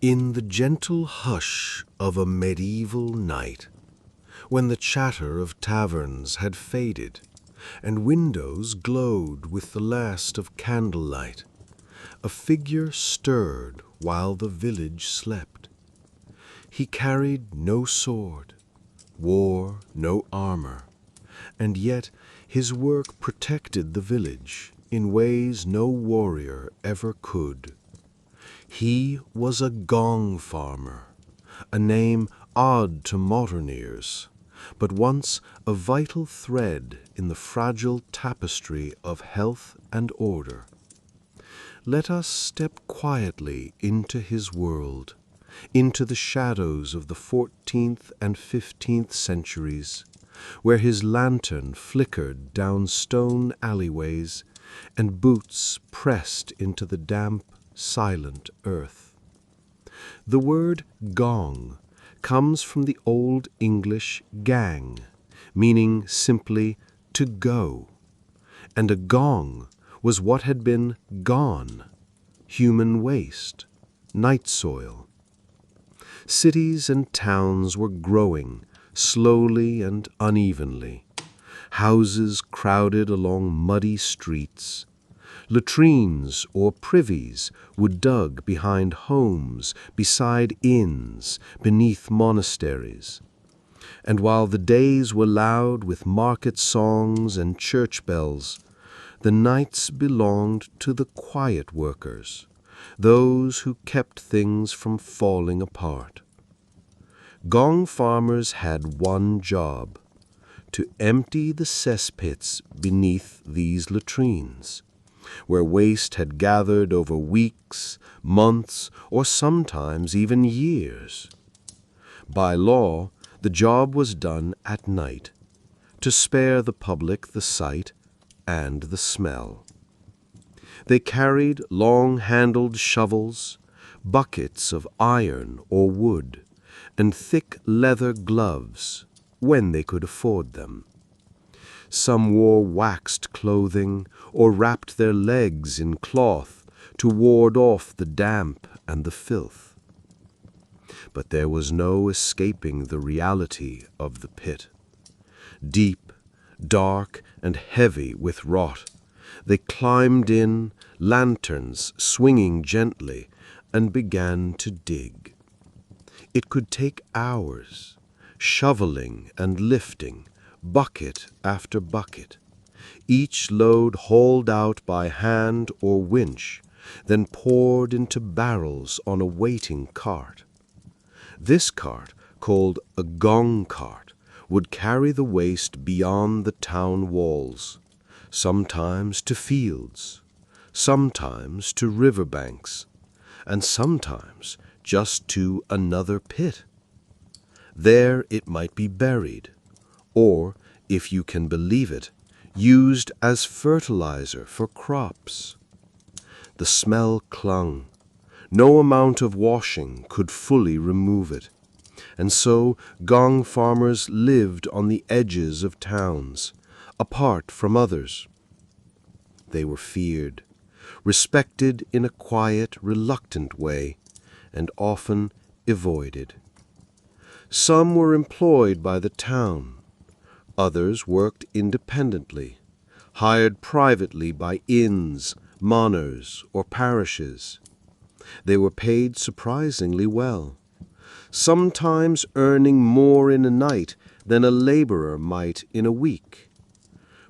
In the gentle hush of a medieval night, when the chatter of taverns had faded, and windows glowed with the last of candlelight, a figure stirred while the village slept. He carried no sword, wore no armor, and yet his work protected the village in ways no warrior ever could. He was a gong farmer, a name odd to modern ears, but once a vital thread in the fragile tapestry of health and order. Let us step quietly into his world, into the shadows of the 14th and 15th centuries, where his lantern flickered down stone alleyways and boots pressed into the damp, silent earth. The word gong comes from the Old English gang, meaning simply to go, and a gong was what had been gone, human waste, night soil. Cities and towns were growing slowly and unevenly. Houses crowded along muddy streets. Latrines or privies were dug behind homes, beside inns, beneath monasteries. And while the days were loud with market songs and church bells, the nights belonged to the quiet workers, those who kept things from falling apart. Gong farmers had one job: to empty the cesspits beneath these latrines, where waste had gathered over weeks, months, or sometimes even years. By law, the job was done at night, to spare the public the sight and the smell. They carried long-handled shovels, buckets of iron or wood, and thick leather gloves, when they could afford them. Some wore waxed clothing or wrapped their legs in cloth to ward off the damp and the filth. But there was no escaping the reality of the pit. Deep, dark, and heavy with rot, they climbed in, lanterns swinging gently, and began to dig. It could take hours, shoveling and lifting, bucket after bucket, each load hauled out by hand or winch, then poured into barrels on a waiting cart. This cart, called a gong cart, would carry the waste beyond the town walls, sometimes to fields, sometimes to riverbanks, and sometimes just to another pit. There it might be buried, or, if you can believe it, used as fertilizer for crops. The smell clung. No amount of washing could fully remove it, and so gong farmers lived on the edges of towns, apart from others. They were feared, respected in a quiet, reluctant way, and often avoided. Some were employed by the town. Others worked independently, hired privately by inns, manors, or parishes. They were paid surprisingly well, sometimes earning more in a night than a laborer might in a week.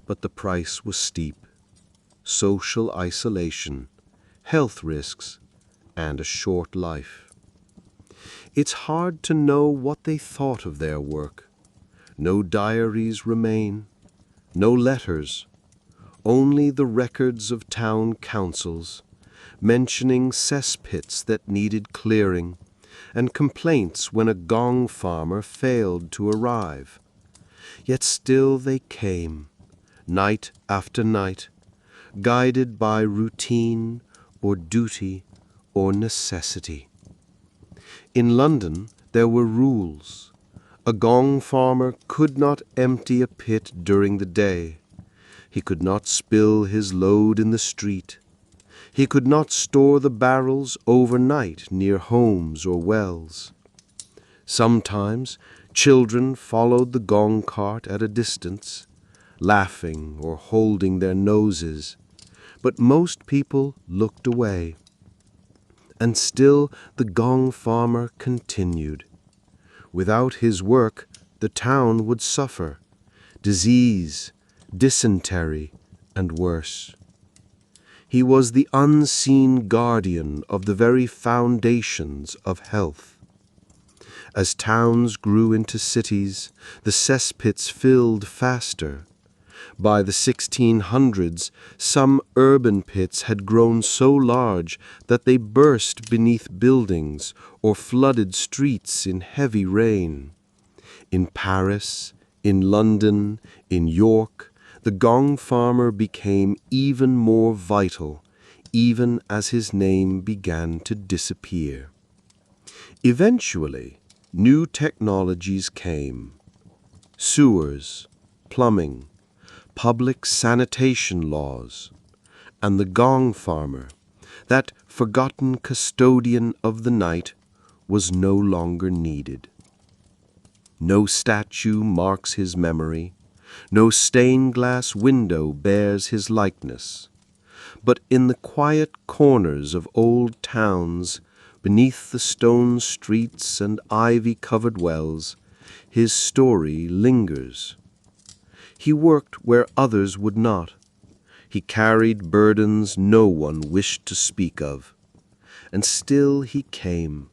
But the price was steep: social isolation, health risks, and a short life. It's hard to know what they thought of their work. No diaries remain, no letters, only the records of town councils, mentioning cesspits that needed clearing, and complaints when a gong farmer failed to arrive. Yet still they came, night after night, guided by routine or duty or necessity. In London there were rules. A gong farmer could not empty a pit during the day. He could not spill his load in the street. He could not store the barrels overnight near homes or wells. Sometimes children followed the gong cart at a distance, laughing or holding their noses, but most people looked away. And still the gong farmer continued. Without his work, the town would suffer disease, dysentery, and worse. He was the unseen guardian of the very foundations of health. As towns grew into cities, the cesspits filled faster. By the 1600s, some urban pits had grown so large that they burst beneath buildings or flooded streets in heavy rain. In Paris, in London, in York, the gong farmer became even more vital, even as his name began to disappear. Eventually, new technologies came. Sewers, plumbing, public sanitation laws, and the gong farmer, that forgotten custodian of the night, was no longer needed. No statue marks his memory, no stained glass window bears his likeness. But in the quiet corners of old towns, beneath the stone streets and ivy-covered wells, his story lingers. He worked where others would not. He carried burdens no one wished to speak of. And still he came,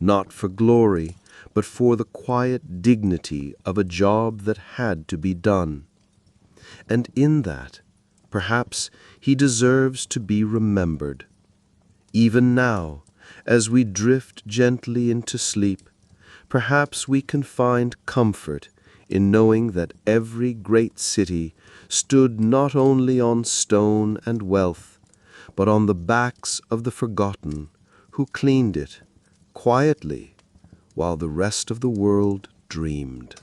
not for glory, but for the quiet dignity of a job that had to be done. And in that, perhaps he deserves to be remembered. Even now, as we drift gently into sleep, perhaps we can find comfort in knowing that every great city stood not only on stone and wealth, but on the backs of the forgotten who cleaned it quietly while the rest of the world dreamed.